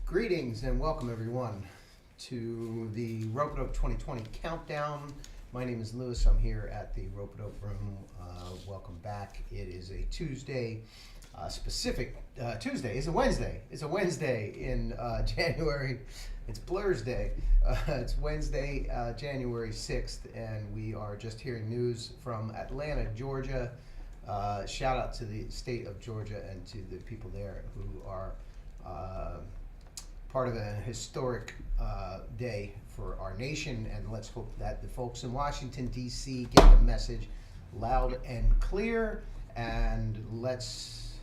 Greetings and welcome everyone to the RopeaDope 2020 countdown. My name is Lewis. I'm here at the RopeaDope room. Welcome back. It is a Tuesday, Tuesday. It's a Wednesday. It's a Wednesday in January. It's Blur's Day. It's Wednesday, January 6th, and we are just hearing news from Atlanta, Georgia. Shout out to the state of Georgia and to the people there who are part of a historic day for our nation, and let's hope that the folks in Washington, D.C. get the message loud and clear, and let's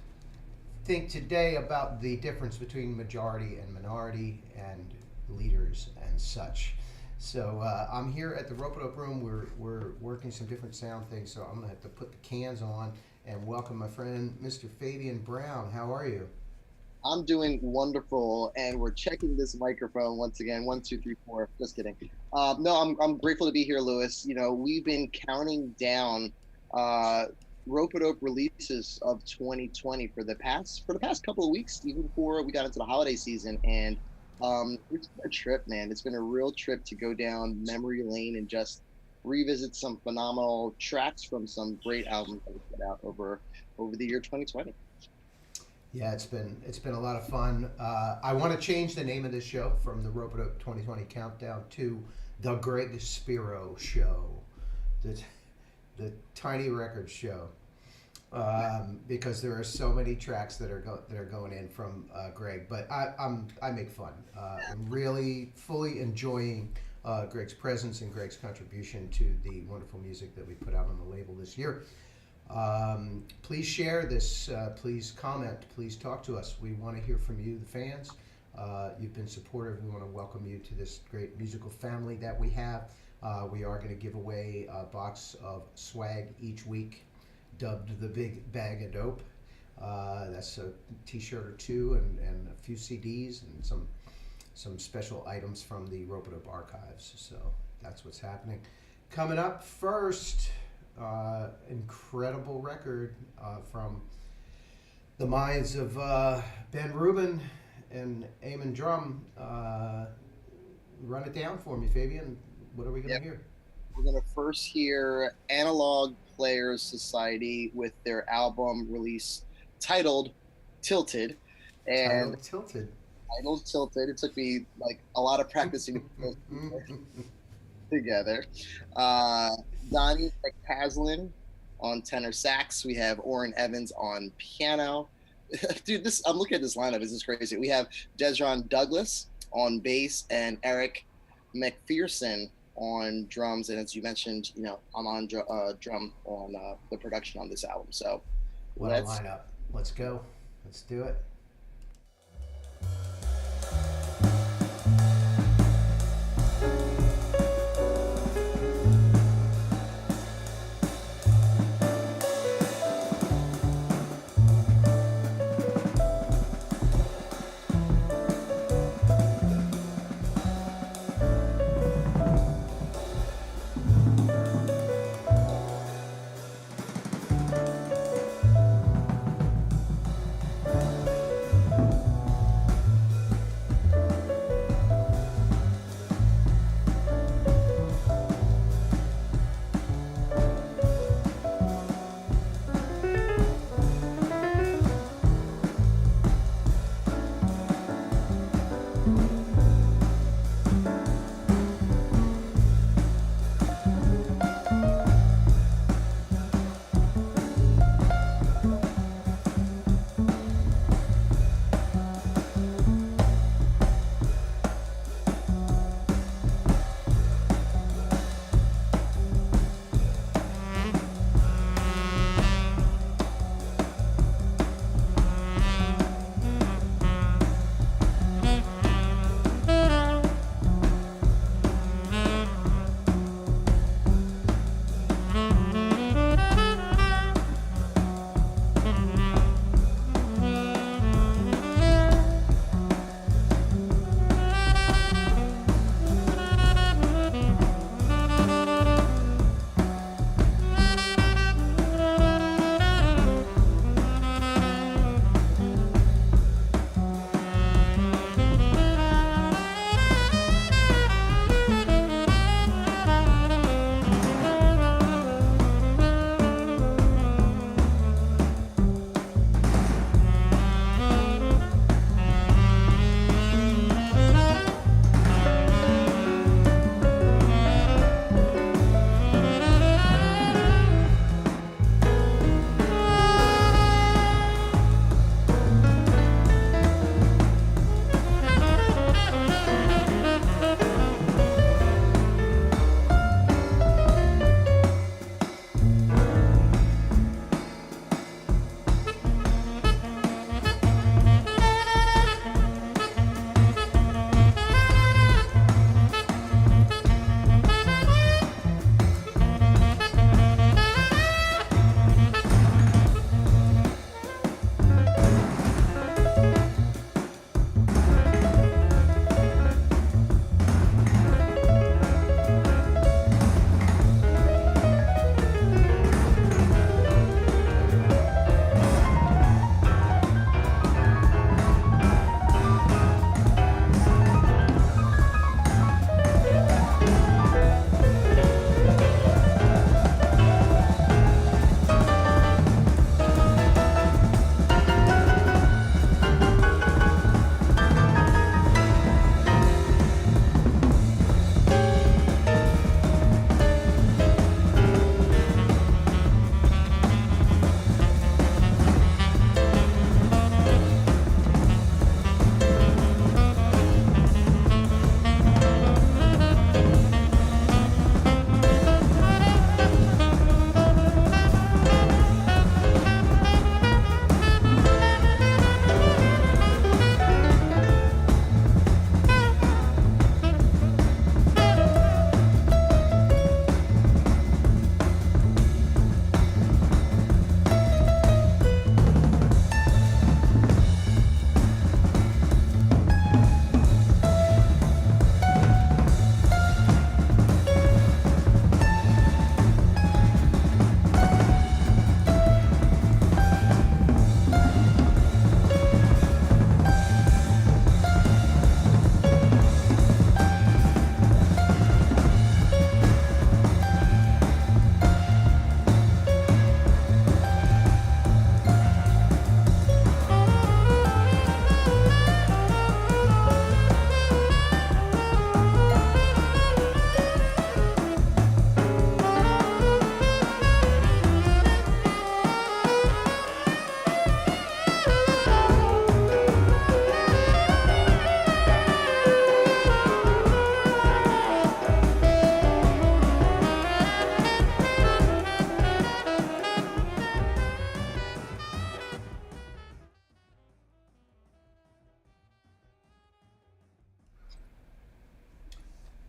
think today about the difference between majority and minority and leaders and such. So I'm here at the RopeaDope room. We're working some different sound things, so I'm going to have to put the cans on and welcome my friend, Mr. Fabian Brown. How are you? I'm doing wonderful, and we're checking this microphone once again. 1, 2, 3, 4. Just kidding. No, I'm grateful to be here, Lewis. You know, we've been counting down RopeaDope releases of 2020 for the past couple of weeks, even before we got into the holiday season, and it's been a trip, man. It's been a real trip to go down memory lane and just revisit some phenomenal tracks from some great albums that we put out over the year 2020. Yeah, it's been a lot of fun. I want to change the name of this show from the RopeaDope 2020 countdown to the Greg Spiro Show, the Tiny Record Show, because there are so many tracks that are going in from Greg. But I make fun. I'm really fully enjoying Greg's presence and Greg's contribution to the wonderful music that we put out on the label this year. Please share this, please comment, please talk to us. We want to hear from you, the fans. You've been supportive. We want to welcome you to this great musical family that we have. We are going to give away a box of swag each week, dubbed the Big Bag of Dope. That's a t-shirt or two and a few CDs and some special items from the RopeaDope archives. So that's what's happening. Coming up first, incredible record from the minds of Ben Rubin and Eamon Drum. Run it down for me, Fabian. What are we going to hear? We're going to first hear Analog Players Society with their album release titled Tilted. And Tilted. It took me like a lot of practicing together. Donnie McCaslin on tenor sax. We have Orrin Evans on piano. Dude, I'm looking at this lineup. This is crazy. We have Desron Douglas on bass and Eric McPherson on drums. And as you mentioned, you know, I'm on drum on the production on this album. So what a lineup. Let's go. Let's do it.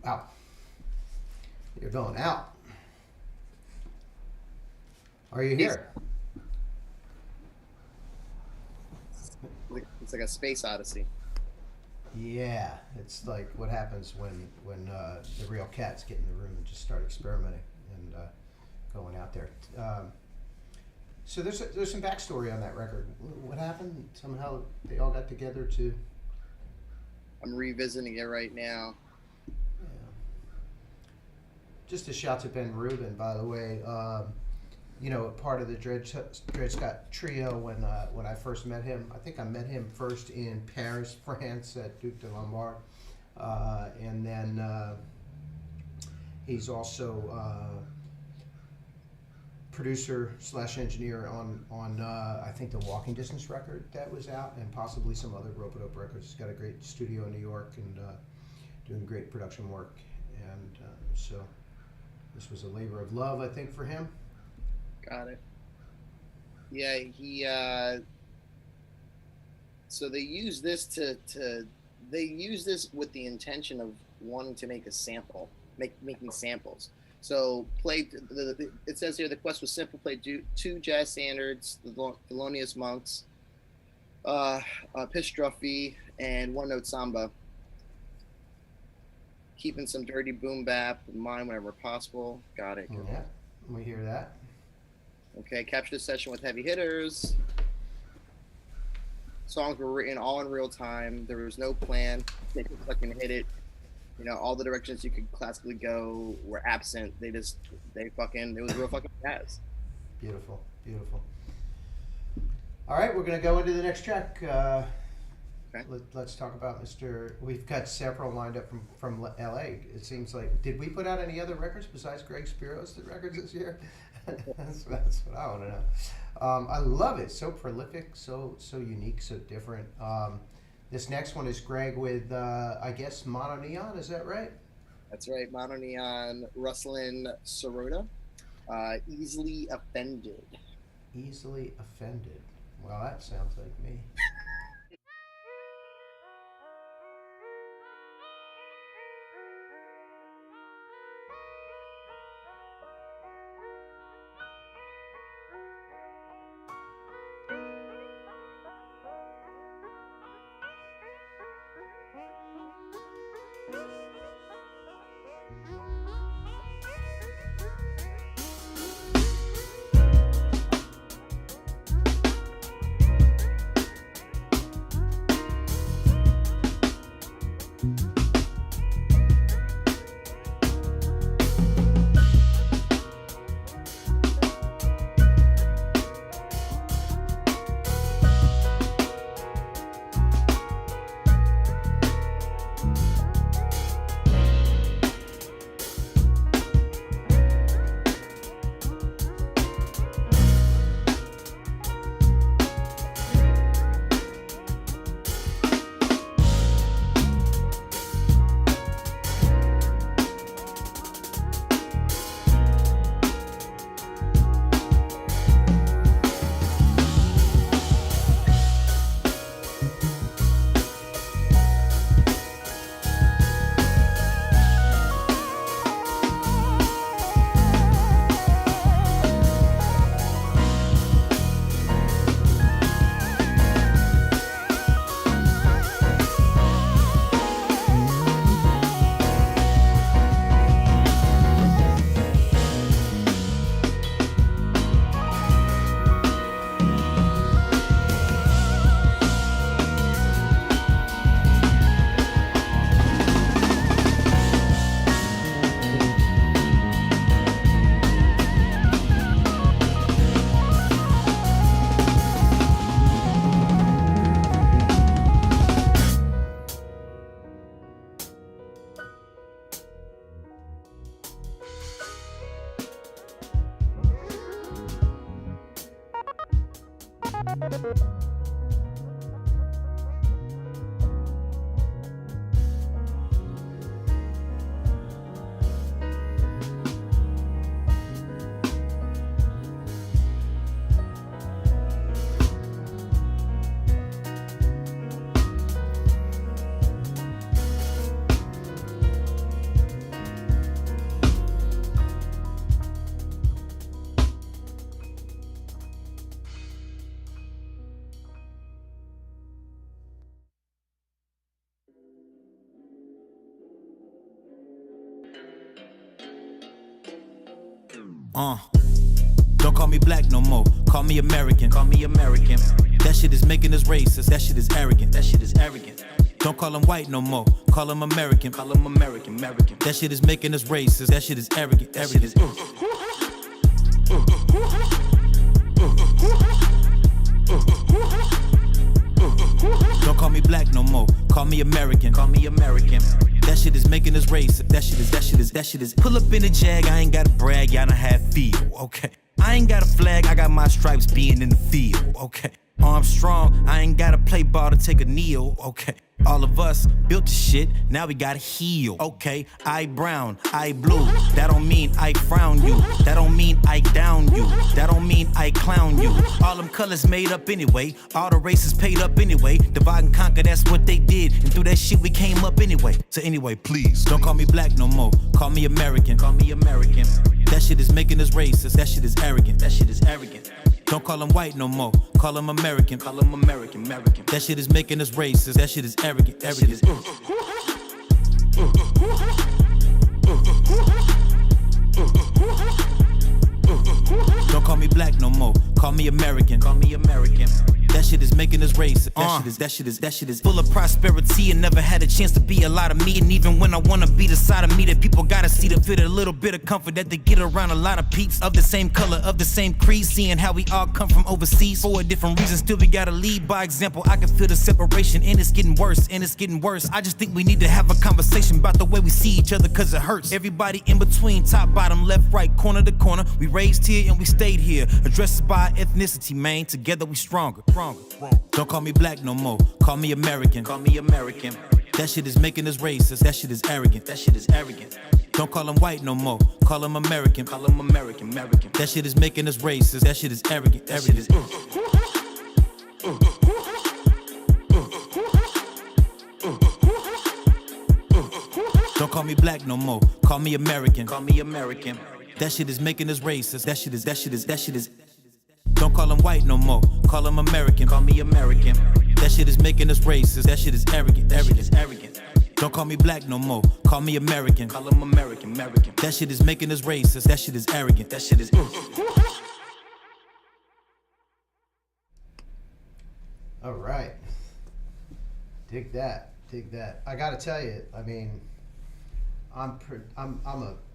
Out. You're going out. Are you here? It's like a space odyssey. Yeah, it's like what happens when the real cats get in the room and just start experimenting and going out there. So there's some backstory on that record. What happened? Somehow they all got together to. I'm revisiting it right now. Yeah. Just a shout to Ben Rubin, by the way. You know, part of the Dred Scott trio when I first met him. I think I met him first in Paris, France, at Duc de Lombard, and then he's also producer / engineer on I think the Walking Distance record that was out, and possibly some other Rope-a-dope records. He's got a great studio in New York and doing great production work, and so this was a labor of love, I think, for him. Got it. Yeah, he. So they use this they use this with the intention of wanting to make a sample, making samples. So played. It says here the quest was simple. Played two jazz standards, the Thelonious Monks, Pistruffy, and one note samba. Keeping some dirty boom bap in mind whenever possible. Got it. Yeah, we hear that. Okay, capture the session with heavy hitters. Songs were written all in real time. There was no plan. They could fucking hit it. You know, all the directions you could classically go were absent. It was real fucking jazz. Beautiful, beautiful. All right, we're gonna go into the next track. Okay. Let's talk about Mr. We've got several lined up from LA. It seems like, did we put out any other records besides Greg Spiro's records this year? that's what I want to know. I love it. So prolific, so unique, so different. This next one is Greg with, I guess, Mono Neon. Is that right? That's right. Mono Neon, Rustlin Sirota. Easily Offended. Easily Offended. Well, that sounds like me. Don't call me black no more, call me American. Call me American. That shit is making us racist, that shit is arrogant. That shit is arrogant. Don't call him white no more, call him American. Call him American, American. That shit is making us racist, that shit is arrogant. That shit is Don't call me black no more, call me American. Call me American. That shit is making us racist. That shit is. Pull up in a Jag, I ain't gotta brag, y'all done have feel, okay. I ain't got a flag, I got my stripes being in the field, okay. Armstrong, I ain't gotta play ball to take a kneel, okay. All of us built the shit, now we gotta heal, okay. I brown, I blue, that don't mean I frown you. That don't mean I down you, that don't mean I clown you. All them colors made up anyway, all the races paid up anyway. Divide and conquer, that's what they did, and through that shit we came up anyway. So anyway, please, don't call me black no more, call me American. Call me American. That shit is making us racist, that shit is arrogant. That shit is arrogant. Don't call him white no more, call him American. Call him American, American. That shit is making us racist, that shit is arrogant. That shit is Don't call me black no more, call me American. Call me American. That shit is making us racist. That shit is full of prosperity and never had a chance to be a lot of me. And even when I wanna be the side of me that people gotta see to feel a little bit of comfort that they get around a lot of peeps of the same color, of the same creed, seeing how we all come from overseas for a different reason. Still we gotta lead by example. I can feel the separation and it's getting worse, and it's getting worse. I just think we need to have a conversation about the way we see each other, cause it hurts. Everybody in between, top, bottom, left, right, corner to corner. We raised here and we stayed here. Addressed by ethnicity, man. Together we stronger. Don't call me black no more, call me American. Call me American. That shit is making us racist, that shit is arrogant. That shit is arrogant. Don't call him white no more, call him American. Call him American, American. That shit is making us racist, that shit is arrogant. That shit is Don't call me black no more, call me American. Call me American. That shit is making us racist, that shit is Don't call him white no more, call him American. Call me American. That shit is making us racist, that shit is arrogant. That shit is arrogant. Don't call me black no more, call me American. Call him American, American. That shit is making us racist, that shit is arrogant. That shit is All right. Dig that. I gotta tell you, I mean, I'm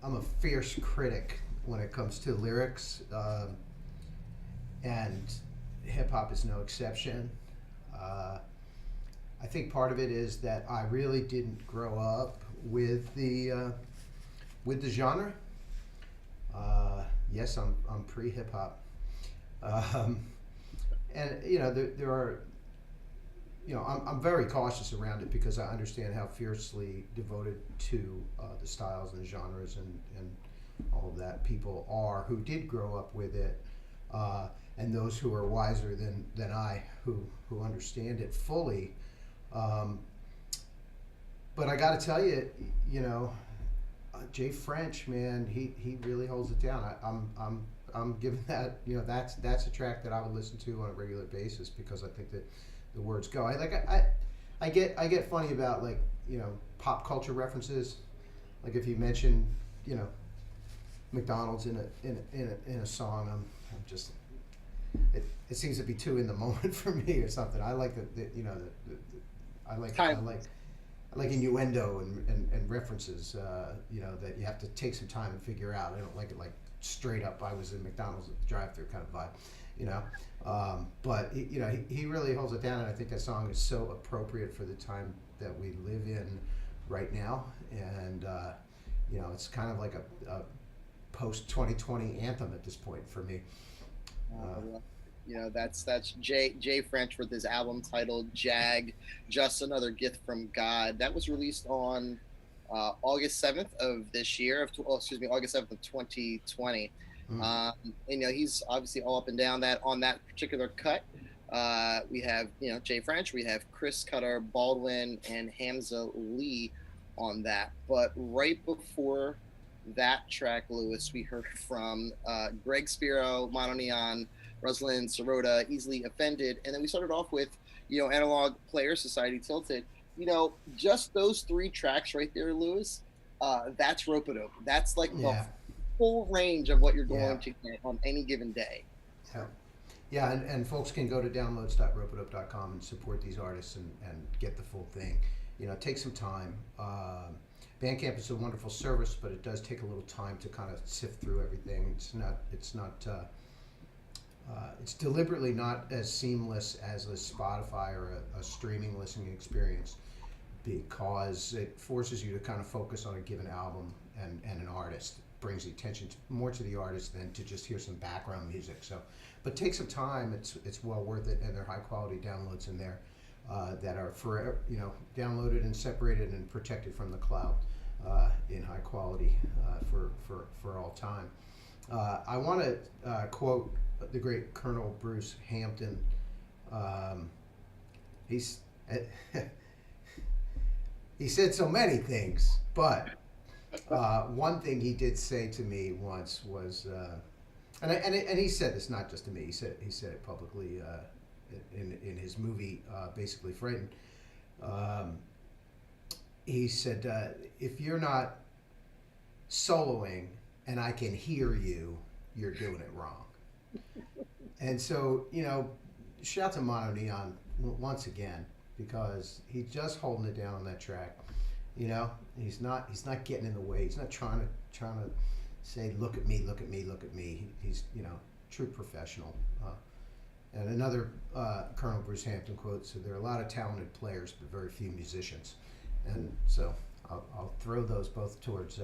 a fierce critic when it comes to lyrics, and hip hop is no exception. I think part of it is that I really didn't grow up with the genre. Yes, I'm pre-hip hop, and there are. I'm very cautious around it because I understand how fiercely devoted to the styles and the genres and all of that people are who did grow up with it, and those who are wiser than I who understand it fully. But I got to tell you, Jay French, man, he really holds it down. I'm giving that, that's a track that I would listen to on a regular basis because I think that the words go. I get funny about pop culture references. Like if you mention McDonald's in a song, I'm just it seems to be too in the moment for me or something. I like I like innuendo and references. That you have to take some time and figure out. I don't like it like straight up. I was in McDonald's at the drive-thru kind of vibe. But he really holds it down, and I think that song is so appropriate for the time that we live in right now, and it's kind of like a post 2020 anthem at this point for me. That's Jay French with his album titled Jag, Just Another Gift from God. That was released on August 7th of this year, August 7th of 2020. He's obviously all up and down that on that particular cut. We have Jay French, we have Chris Cutter, Baldwin, and Hamza Lee on that. But right before that track, Lewis, we heard from Greg Spiro, Mono Neon, Rosalind Sirota, Easily Offended, and then we started off with Analog Player Society Tilted. Just those three tracks right there, Lewis. That's Rope-a-dope. That's like full range of what you're going Yeah. to get on any given day. Yeah, yeah, and folks can go to downloads.ropeadope.com and support these artists and get the full thing. You know, take some time. Bandcamp is a wonderful service, but it does take a little time to kind of sift through everything. It's deliberately not as seamless as a Spotify or a streaming listening experience, because it forces you to kind of focus on a given album and an artist. Brings the attention more to the artist than to just hear some background music. So, but take some time. It's well worth it, and there are high quality downloads in there that are forever, downloaded and separated and protected from the cloud in high quality for all time. I want to quote the great Colonel Bruce Hampton. He's he said so many things, but one thing he did say to me once was, and he said this not just to me. He said it publicly in his movie, basically Frightened. He said, if you're not soloing and I can hear you, you're doing it wrong. And so, shout out to Mono Neon once again, because he's just holding it down on that track. He's not getting in the way. He's not trying to say, look at me, look at me, look at me. He's true professional. And another Colonel Bruce Hampton quote: "So there are a lot of talented players, but very few musicians." And so I'll throw those both towards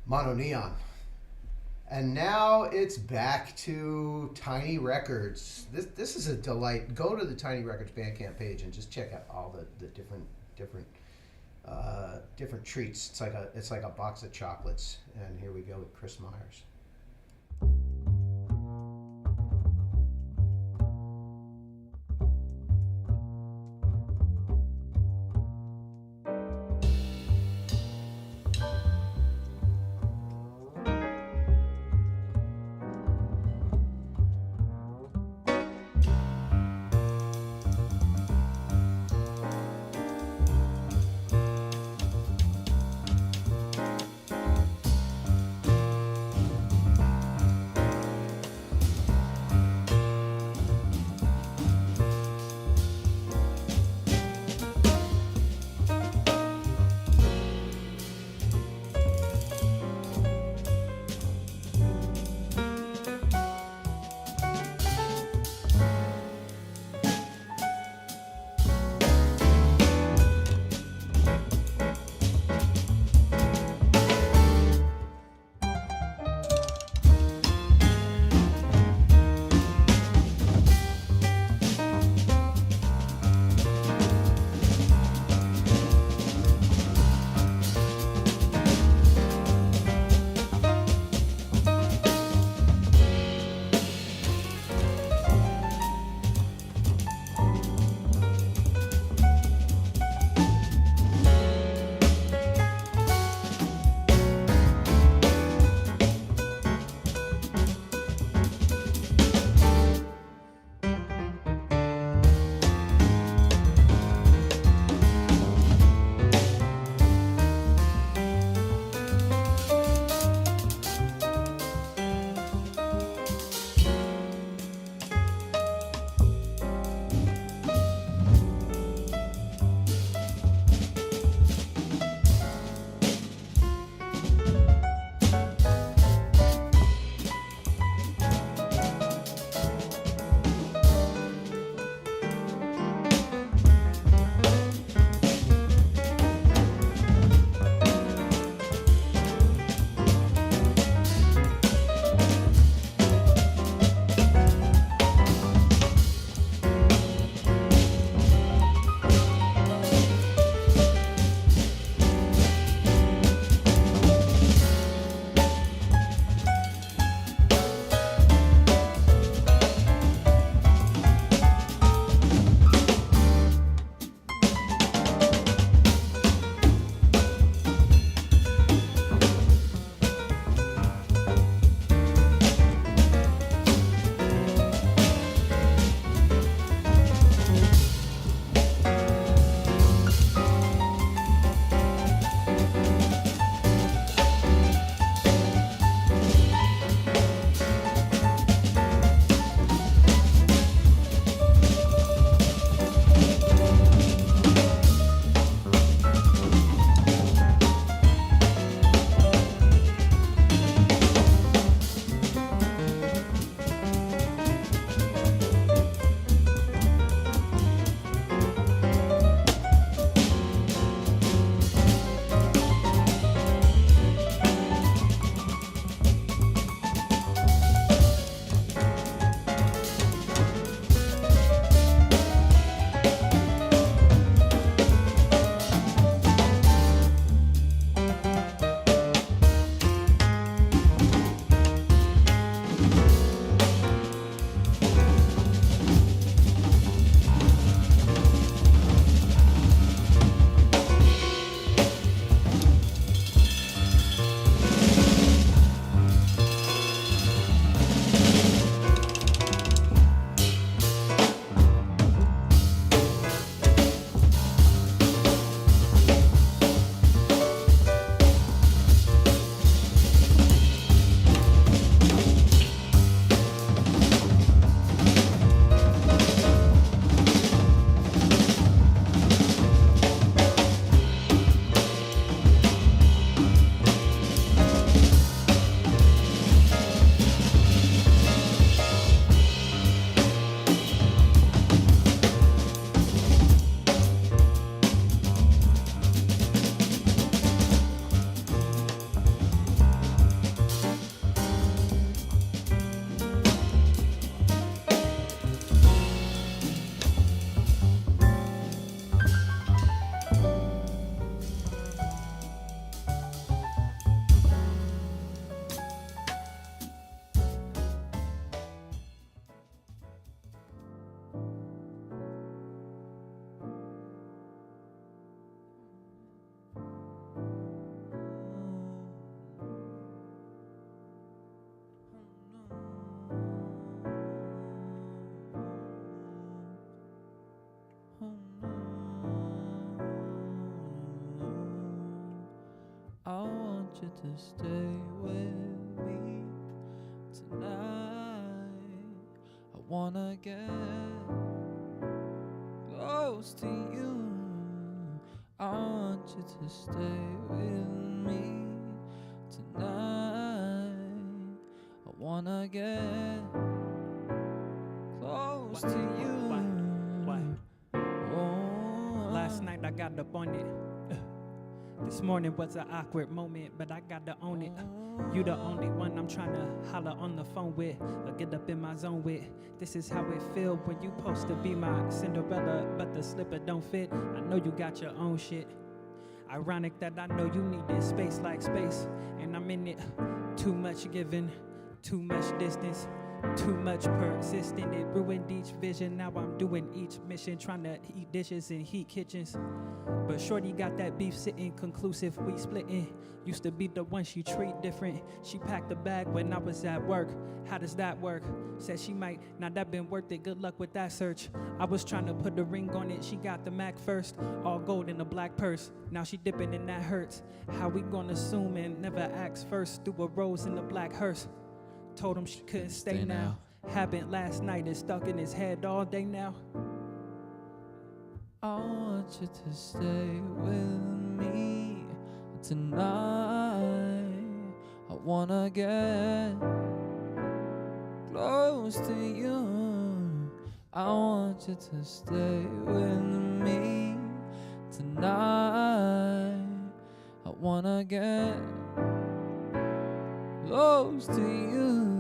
Mono Neon. And now it's back to Tiny Records. This is a delight. Go to the Tiny Records Bandcamp page and just check out all the different treats. It's like a box of chocolates. And here we go with Chris Myers. you to stay with me tonight. I wanna get close to you. I want you to stay with me tonight. I wanna get close to you. What? Oh, Last night I got up on it. This morning was an awkward moment, but I got to own it. You the only one I'm trying to holler on the phone with, or get up in my zone with. This is how it feel when you supposed to be my Cinderella, but the slipper don't fit. I know you got your own shit. Ironic that I know you need this space like space, and I'm in it. Too much giving, too much distance, too much persistent. It ruined each vision. Now I'm doing each mission, trying to eat dishes in heat kitchens. But shorty got that beef sitting conclusive, we splitting. Used to be the one she treat different. She packed the bag when I was at work. How does that work? Said she might, now that been worth it, good luck with that search. I was trying to put the ring on it, she got the Mac first. All gold in a black purse, now she dipping and that hurts. How we gonna assume and never ask first? Through a rose in the black hearse. Told him she couldn't stay now. Happened last night, it's stuck in his head all day now. I want you to stay with me tonight. I wanna get close to you. I want you to stay with me tonight. I wanna get close to you.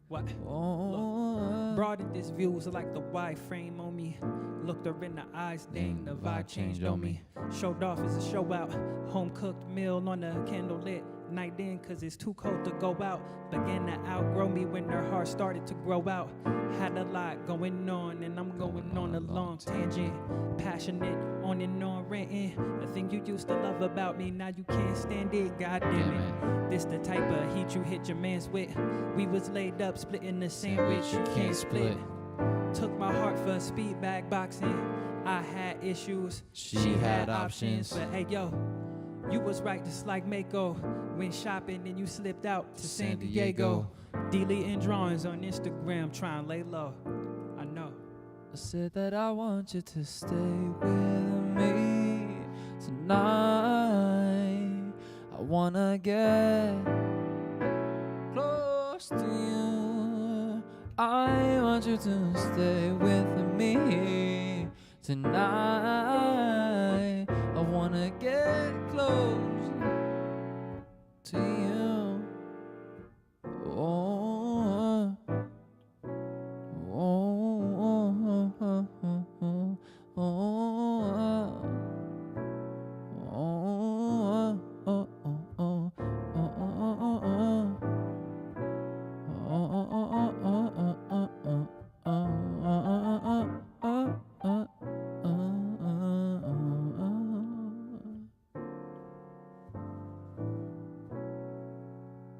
What? Oh, Broadened this views like the wide frame on me. Looked her in the eyes, dang, the vibe changed on me. Showed off as a show out. Home cooked meal on a candle lit. Night in, cause it's too cold to go out. Began to outgrow me when her heart started to grow out. Had a lot going on, and I'm going on a long tangent. Passionate, on and on ranting. A thing you used to love about me, now you can't stand it, god damn it. This the type of heat you hit your mans with. We was laid up, splitting the sandwich, you can't split. Took my heart for speed bag boxing. I had issues, she had options. But hey yo, you was right just like Mako. Went shopping and you slipped out to San Diego. Deleting drawings on Instagram, trying to lay low. I know. I said that I want you to stay with me tonight. I wanna get close to you. I want you to stay with me tonight. I wanna get close to you. Oh, oh, oh, oh, oh,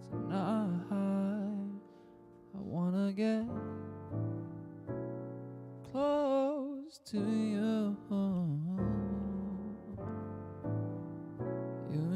tonight, I wanna get close to you. You.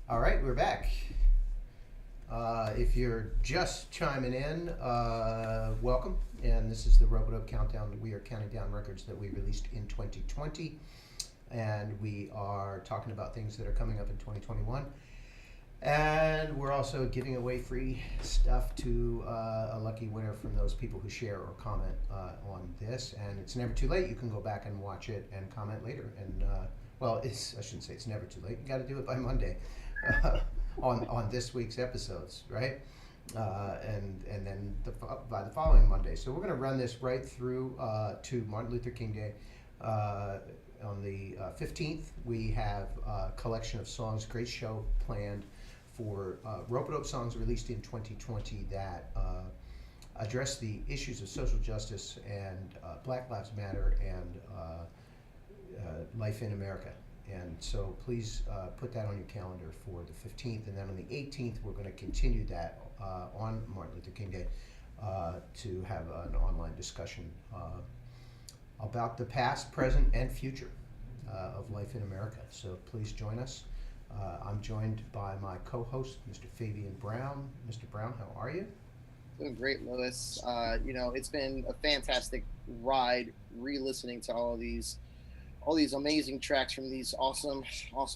All right, we're back. If you're just chiming in, welcome. And this is the RopeaDope Countdown. We are counting down records that we released in 2020. And we are talking about things that are coming up in 2021. And we're also giving away free stuff to a lucky winner from those people who share or comment on this. And it's never too late. You can go back and watch it and comment later. And I shouldn't say it's never too late. You got to do it by Monday on this week's episodes, right? And then by the following Monday. So we're going to run this right through to Martin Luther King Day. On the 15th, we have a collection of songs, great show planned for RopeaDope songs released in 2020 that address the issues of social justice and Black Lives Matter and life in America. And so please put that on your calendar for the 15th. And then on the 18th, we're going to continue that on Martin Luther King Day to have an online discussion about the past, present, and future of life in America. So please join us. I'm joined by my co-host, Mr. Fabian Brown. Mr. Brown, how are you? Doing great, Lewis. It's been a fantastic ride re-listening to all these amazing tracks from these awesome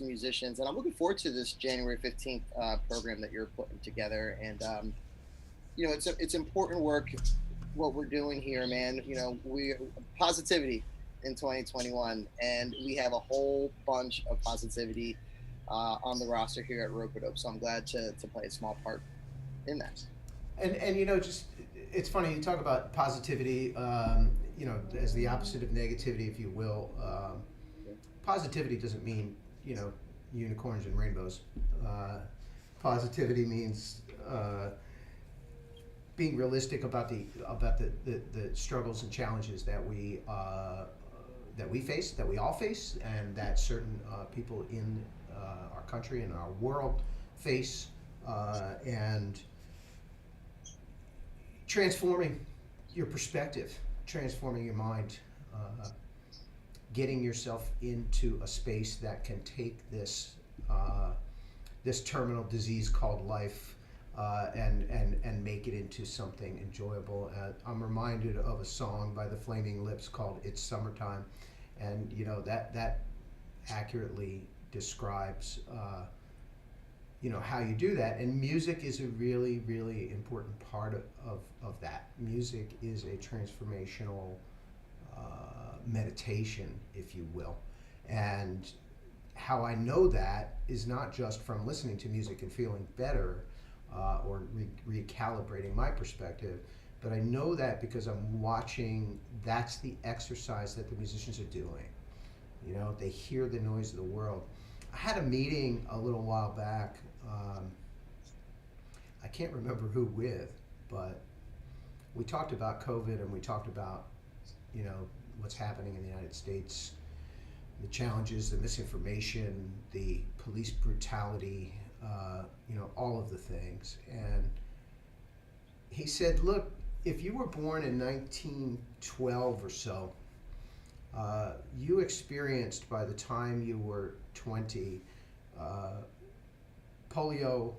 musicians, and I'm looking forward to this January 15th program that you're putting together. And it's important work what we're doing here, man. We positivity in 2021, and we have a whole bunch of positivity on the roster here at RopeaDope. So I'm glad to play a small part in that. And just it's funny you talk about positivity, as the opposite of negativity, if you will. Positivity doesn't mean unicorns and rainbows. Positivity means being realistic about the struggles and challenges that we face, that we all face, and that certain people in our country and our world face, and transforming your perspective, transforming your mind, getting yourself into a space that can take this terminal disease called life and make it into something enjoyable. I'm reminded of a song by the Flaming Lips called "It's Summertime," and that accurately describes how you do that. And music is a really, really important part of that. Music is a transformational meditation, if you will. And how I know that is not just from listening to music and feeling better or recalibrating my perspective, but I know that because I'm watching, that's the exercise that the musicians are doing. They hear the noise of the world. I had a meeting a little while back, I can't remember who with, but we talked about COVID and we talked about, what's happening in the United States, the challenges, the misinformation, the police brutality, all of the things. And he said, look, if you were born in 1912 or so, you experienced by the time you were 20, polio,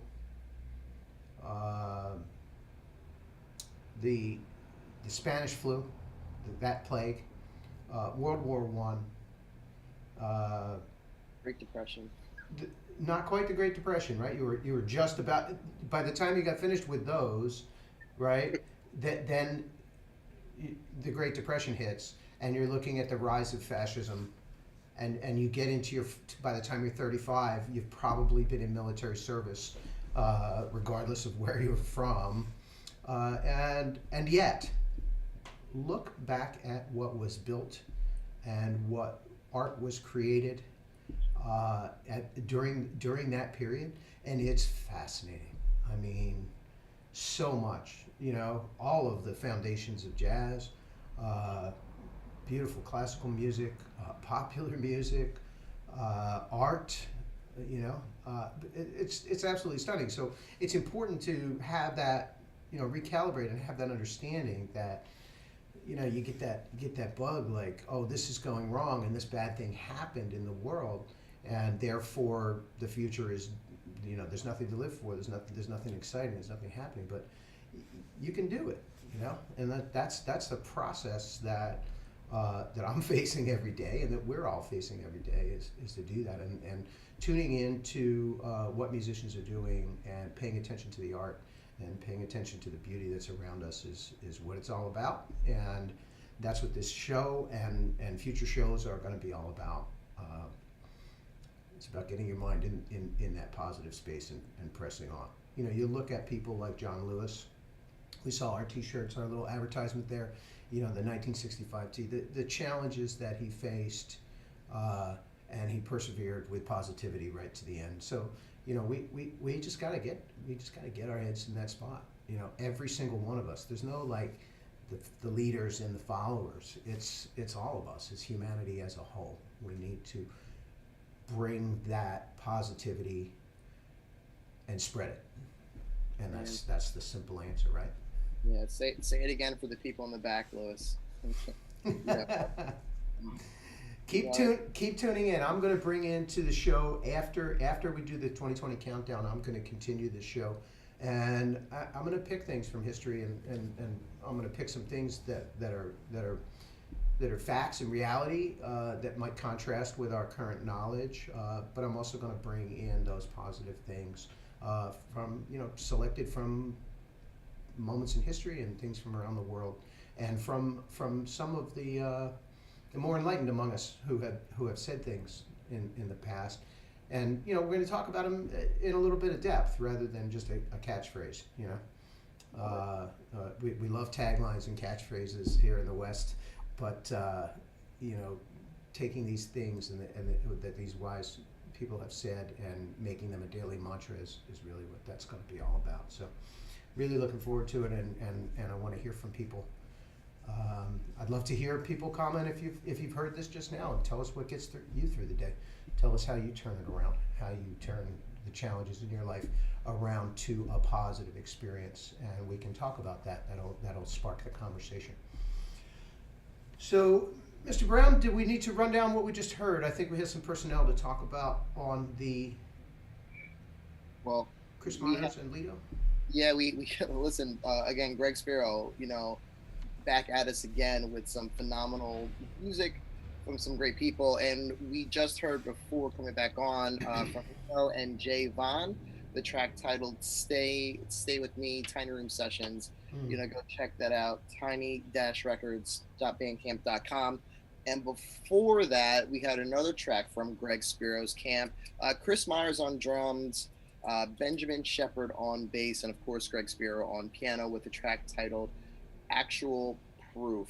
the Spanish flu, that plague, World War I, Great Depression. Not quite the Great Depression, right? You were just about, by the time you got finished with those, right? Then the Great Depression hits, and you're looking at the rise of fascism, and you get into by the time you're 35, you've probably been in military service, regardless of where you're from, and yet, look back at what was built and what art was created during that period, and it's fascinating. I mean, so much. All of the foundations of jazz, beautiful classical music, popular music, art. It's absolutely stunning. So it's important to have that, recalibrate and have that understanding that. You get that bug like, oh, this is going wrong and this bad thing happened in the world, and therefore the future is you know, there's nothing to live for. There's nothing exciting. There's nothing happening. But you can do it, you know, and that's the process that I'm facing every day, and that we're all facing every day is to do that, and tuning into what musicians are doing and paying attention to the art and paying attention to the beauty that's around us is what it's all about, and that's what this show and future shows are going to be all about. It's about getting your mind in that positive space and pressing on. You know, you look at people like John Lewis. We saw our T-shirts, our little advertisement there. You know, the 1965 T. The challenges that he faced, and he persevered with positivity right to the end. So, you know, we just gotta get our heads in that spot. You know, every single one of us. There's no like the leaders and the followers. It's all of us. It's humanity as a whole. We need to bring that positivity and spread it. And that's the simple answer, right? Yeah, say it again for the people in the back, Lewis. Yeah. Keep tuning in. I'm going to bring into the show after we do the 2020 countdown. I'm going to continue the show, and I'm going to pick things from history, and I'm going to pick some things that are facts and reality that might contrast with our current knowledge. But I'm also going to bring in those positive things from, you know, selected from moments in history and things from around the world, and from some of the more enlightened among us who have said things in the past. And, you know, we're going to talk about them in a little bit of depth rather than just a catchphrase, you know. We love taglines and catchphrases here in the West, but, you know, taking these things that these wise people have said and making them a daily mantra is really what that's going to be all about. So really looking forward to it, and I want to hear from people. I'd love to hear people comment if you've heard this just now, and tell us what gets you through the day. Tell us how you turn it around, how you turn the challenges in your life around to a positive experience, and we can talk about that. That'll spark the conversation. So, Mr. Brown, did we need to run down what we just heard? I think we have some personnel to talk about on the Chris Myers and Lido. Yeah, we listen again. Greg Spiro, you know, back at us again with some phenomenal music from some great people, and we just heard before coming back on from Nico and Jay Vaughn, the track titled "Stay With Me," Tiny Room Sessions. You know, go check that out. tiny-records.bandcamp.com. And before that, we had another track from Greg Spiro's camp. Chris Myers on drums, Benjamin Shepard on bass, and of course Greg Spiro on piano with a track titled Actual Proof.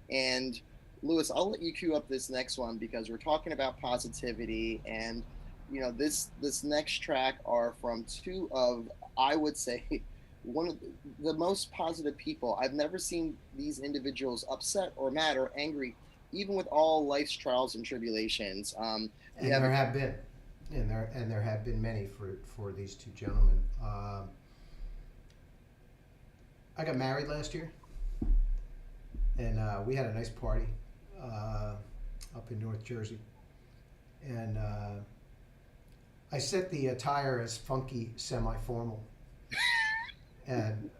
And Lewis, I'll let you cue up this next one because we're talking about positivity, and you know, this next track are from two of, I would say, one of the most positive people. I've never seen these individuals upset or mad or angry, even with all life's trials and tribulations. And there have been many for these two gentlemen. I got married last year, and we had a nice party up in North Jersey, and I set the attire as funky, semi-formal, and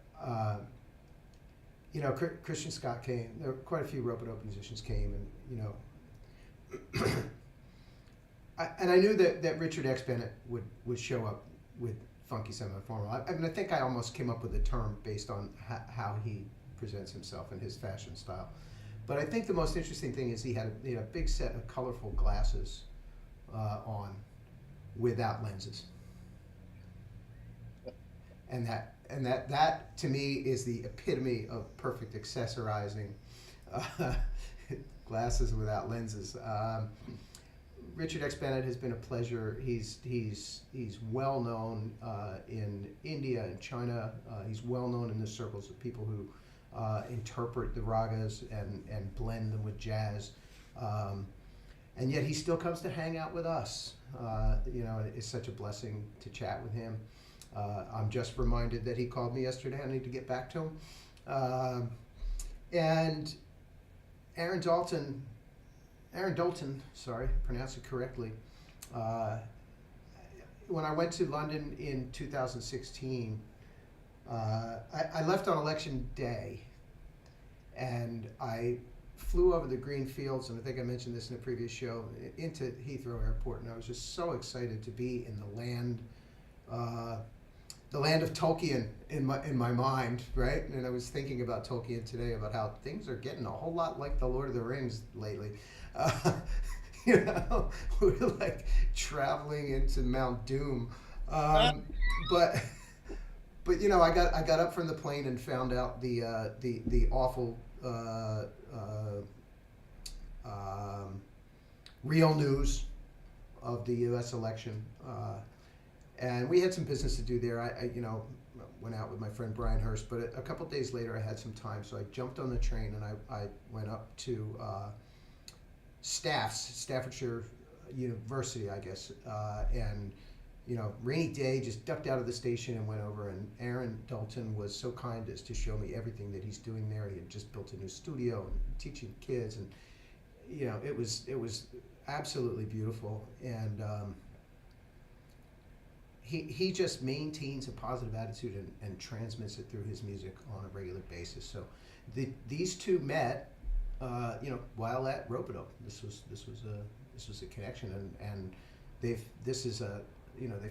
you know, Christian Scott came. There were quite a few Rope-a-Dope musicians came, and you know, I knew that Richard X. Bennett would show up with funky semi-formal. I mean, I think I almost came up with a term based on how he presents himself and his fashion style. But I think the most interesting thing is he had a big set of colorful glasses on without lenses, and that to me is the epitome of perfect accessorizing. Glasses without lenses. Richard X. Bennett has been a pleasure. He's well known in India and China. He's well known in the circles of people who interpret the ragas and blend them with jazz. And yet he still comes to hang out with us. You know, it's such a blessing to chat with him. I'm just reminded that he called me yesterday. I need to get back to him. And Aaron Dalton, sorry, pronounce it correctly. when I went to London in 2016, I left on election day, and I flew over the green fields, and I think I mentioned this in a previous show, into Heathrow Airport, and I was just so excited to be in the land of Tolkien in my mind, right? And I was thinking about Tolkien today, about how things are getting a whole lot like the Lord of the Rings lately. You know, we're like traveling into Mount Doom, but you know, I got up from the plane and found out the awful real news of the U.S. election, and we had some business to do there. I you know, went out with my friend Brian Hurst, but a couple days later I had some time, so I jumped on the train and I went up to Staffordshire University, I guess, and you know, rainy day, just ducked out of the station and went over, and Aaron Dalton was so kind as to show me everything that he's doing there. He had just built a new studio and teaching kids, and you know, it was absolutely beautiful, and he just maintains a positive attitude and transmits it through his music on a regular basis. So these two met, you know, while at Ropeadope. This was a connection, and they've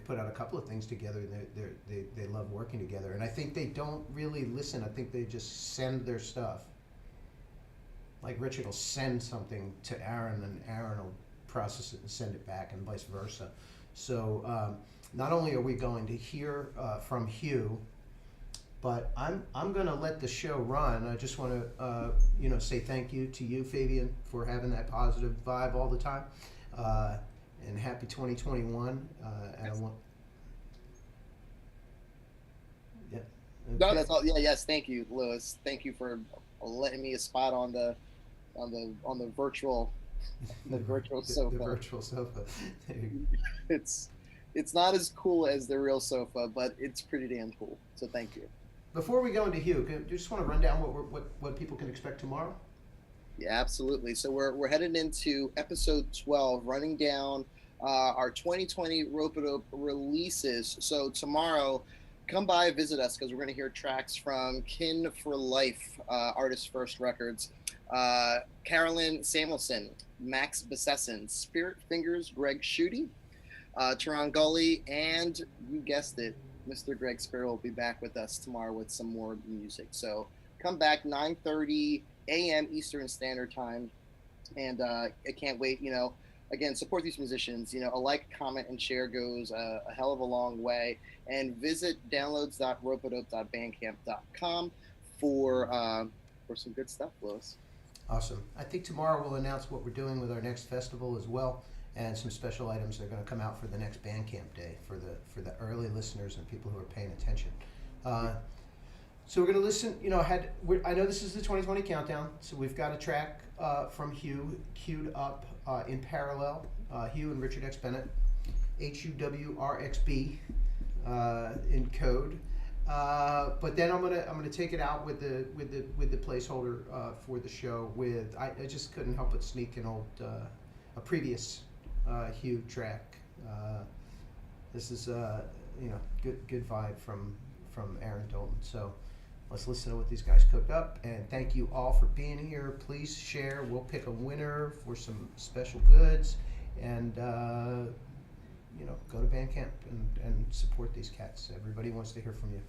put out a couple of things together, and they love working together. And I think they don't really listen. I think they just send their stuff. Like Richard will send something to Aaron, and Aaron will process it and send it back, and vice versa. So not only are we going to hear from Hugh, but I'm going to let the show run. I just want to say thank you to you, Fabian, for having that positive vibe all the time. And happy 2021. And I want. Yeah. Okay. No, that's all. Yeah, yes. Thank you, Lewis. Thank you for letting me a spot on the virtual sofa. The virtual sofa. It's not as cool as the real sofa, but it's pretty damn cool. So thank you. Before we go into Hugh, do you just want to run down what people can expect tomorrow? Yeah, absolutely. So we're headed into episode 12, running down our 2020 Ropeadope releases. So tomorrow, come by, visit us, because we're going to hear tracks from Kin for Life, Artist First Records, Carolyn Samuelson, Max Besesson, Spirit Fingers, Greg Schutte, Tehran Gully, and you guessed it, Mr. Greg Sparrow will be back with us tomorrow with some more music. So come back, 9:30 a.m. Eastern Standard Time, and I can't wait. You know, again, support these musicians. You know, a like, comment, and share goes a hell of a long way. And visit downloads.ropeadope.bandcamp.com for some good stuff, Lewis. Awesome. I think tomorrow we'll announce what we're doing with our next festival as well, and some special items that are going to come out for the next Bandcamp day for the early listeners and people who are paying attention. So we're going to listen. You know, I know this is the 2020 countdown, so we've got a track from Hugh queued up in parallel. Hugh and Richard X. Bennett, HUWRXB in code. But then I'm gonna take it out with the placeholder for the show. I just couldn't help but sneak an old a previous Hugh track. This is good vibe from Aaron Dalton. So let's listen to what these guys cooked up. And thank you all for being here. Please share. We'll pick a winner for some special goods, and go to Bandcamp and support these cats. Everybody wants to hear from you.